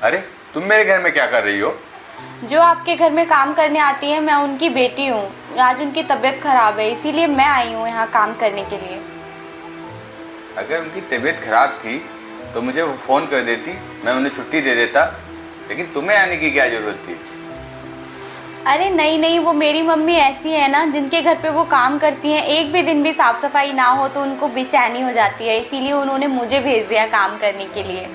अरे तुम मेरे घर में क्या कर रही हो? जो आपके घर में काम करने आती है मैं उनकी बेटी हूँ। आज उनकी तबीयत खराब है, इसीलिए मैं आई हूँ यहाँ काम करने के लिए। अगर उनकी तबीयत खराब थी तो मुझे वो फ़ोन कर देती, मैं उन्हें छुट्टी दे देता। लेकिन तुम्हें आने की क्या ज़रूरत थी? अरे नहीं नहीं, वो मेरी मम्मी ऐसी है ना, जिनके घर पे वो काम करती हैं, एक भी दिन भी साफ सफाई ना हो तो उनको बेचैनी हो जाती है, इसीलिए उन्होंने मुझे भेज दिया काम करने के लिए।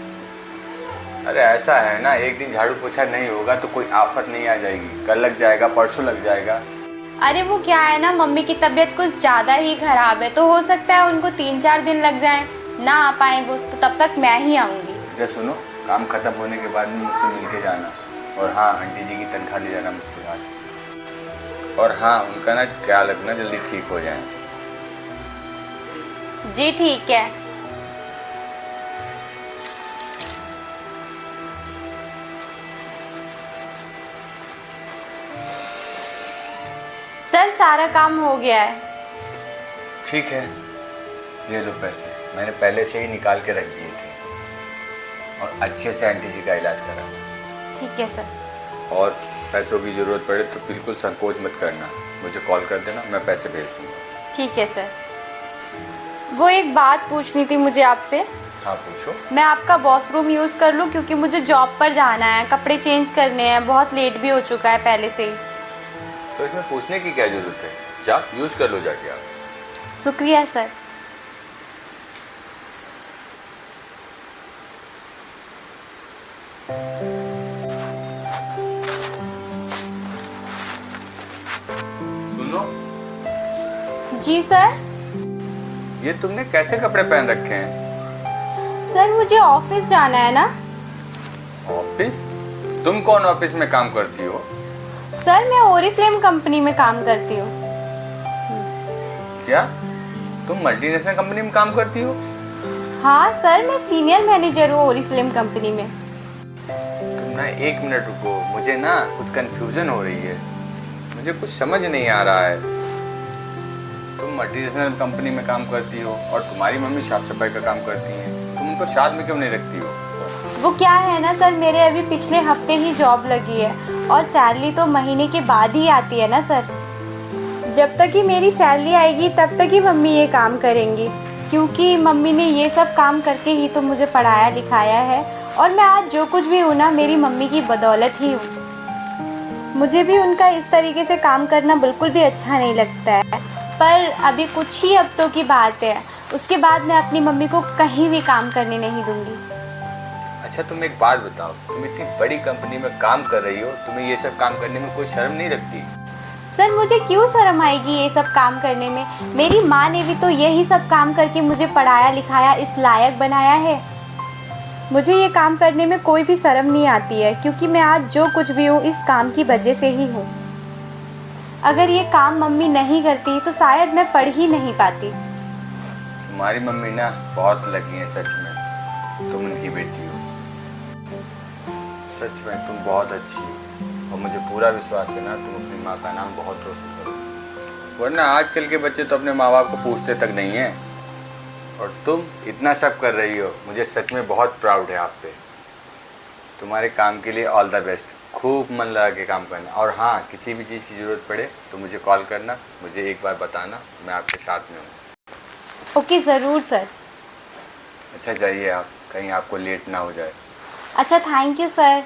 अरे ऐसा है ना, एक दिन झाड़ू पोछा नहीं होगा तो कोई आफत नहीं आ जाएगी, कल लग जाएगा, परसों लग जाएगा। अरे वो क्या है ना, मम्मी की तबीयत कुछ ज़्यादा ही खराब है, तो हो सकता है उनको 3-4 दिन लग जाएं, ना आ पाए वो, तो तब तक मैं ही आऊँगी। अच्छा सुनो, काम खत्म होने के बाद में मुझसे मिल के जाना। और हाँ, आंटी जी की तनख्वाह ले जाना मुझसे आज। और हाँ, उनका ना ख्याल रखना, जल्दी ठीक हो जाए। जी ठीक है। सर सारा काम हो गया है। ठीक है, ये लो पैसे, मैंने पहले से ही निकाल के रख दिए थे। और अच्छे से आंटी जी का इलाज करा। ठीक है सर। और पैसों की ज़रूरत पड़े तो बिल्कुल संकोच मत करना, मुझे कॉल कर देना, मैं पैसे भेज दूँगा। ठीक है सर। वो एक बात पूछनी थी मुझे आपसे। हाँ पूछो। मैं आपका वॉशरूम यूज़ कर लूँ, क्योंकि मुझे जॉब पर जाना है, कपड़े चेंज करने हैं, बहुत लेट भी हो चुका है पहले से ही। तो इसमें पूछने की क्या ज़रूरत है, जा यूज़ कर लो जाके आप। शुक्रिया सर। सुनो, जी सर। ये तुमने कैसे कपड़े पहन रखे हैं? सर मुझे ऑफिस जाना है ना। ऑफिस? तुम कौन ऑफिस में काम करती हो? सर मैं ओरिफ्लेम कंपनी में काम करती हूँ। क्या तुम मल्टीनेशनल कंपनी में काम करती हो? हाँ सर, मैं सीनियर मैनेजर हूँ ओरिफ्लेम कंपनी में। तुम ना एक मिनट रुको, मुझे ना कुछ कंफ्यूजन हो रही है, मुझे कुछ समझ नहीं आ रहा है। तुम मल्टीनेशनल कंपनी में काम करती हो और तुम्हारी मम्मी साफ सफाई का काम करती हैं, तुम उनको साथ में क्यों नहीं रखती हो? वो क्या है ना सर, मेरे अभी पिछले हफ्ते ही जॉब लगी है और सैलरी तो महीने के बाद ही आती है ना सर। जब तक ही मेरी सैलरी आएगी तब तक ही मम्मी ये काम करेंगी, क्योंकि मम्मी ने ये सब काम करके ही तो मुझे पढ़ाया लिखाया है, और मैं आज जो कुछ भी हूँ ना, मेरी मम्मी की बदौलत ही हूँ। मुझे भी उनका इस तरीके से काम करना बिल्कुल भी अच्छा नहीं लगता है, पर अभी कुछ ही हफ्तों की बात है, उसके बाद मैं अपनी मम्मी को कहीं भी काम करने नहीं दूँगी। अच्छा तुम एक बात बताओ, तुम इतनी बड़ी कंपनी में काम कर रही हो, तुम्हें ये सब काम करने में कोई शर्म नहीं लगती? सर मुझे क्यों शर्म आएगी ये सब काम करने में? मेरी माँ ने भी तो यही सब काम करके मुझे पढ़ाया लिखाया, इस लायक बनाया है। मुझे ये काम करने में कोई भी शर्म नहीं आती है, क्योंकि मैं आज जो कुछ भी हूँ इस काम की वजह से ही हूँ। अगर ये काम मम्मी नहीं करती तो शायद मैं पढ़ ही नहीं पाती। तुम्हारी मम्मी ना बहुत लकी है, सच में तुम उनकी बेटी हो। सच में तुम बहुत अच्छी हो, और मुझे पूरा विश्वास है ना, तुम अपनी माँ का नाम बहुत रोशन करोगे। वरना आजकल के बच्चे तो अपने माँ बाप को पूछते तक नहीं हैं, और तुम इतना सब कर रही हो, मुझे सच में बहुत प्राउड है आप पे। तुम्हारे काम के लिए ऑल द बेस्ट, खूब मन लगा के काम करना। और हाँ, किसी भी चीज़ की ज़रूरत पड़े तो मुझे कॉल करना, मुझे एक बार बताना, मैं आपके साथ में हूँ। ओके ज़रूर सर। अच्छा जाइए आप, कहीं आपको लेट ना हो जाए। अच्छा थैंक यू सर।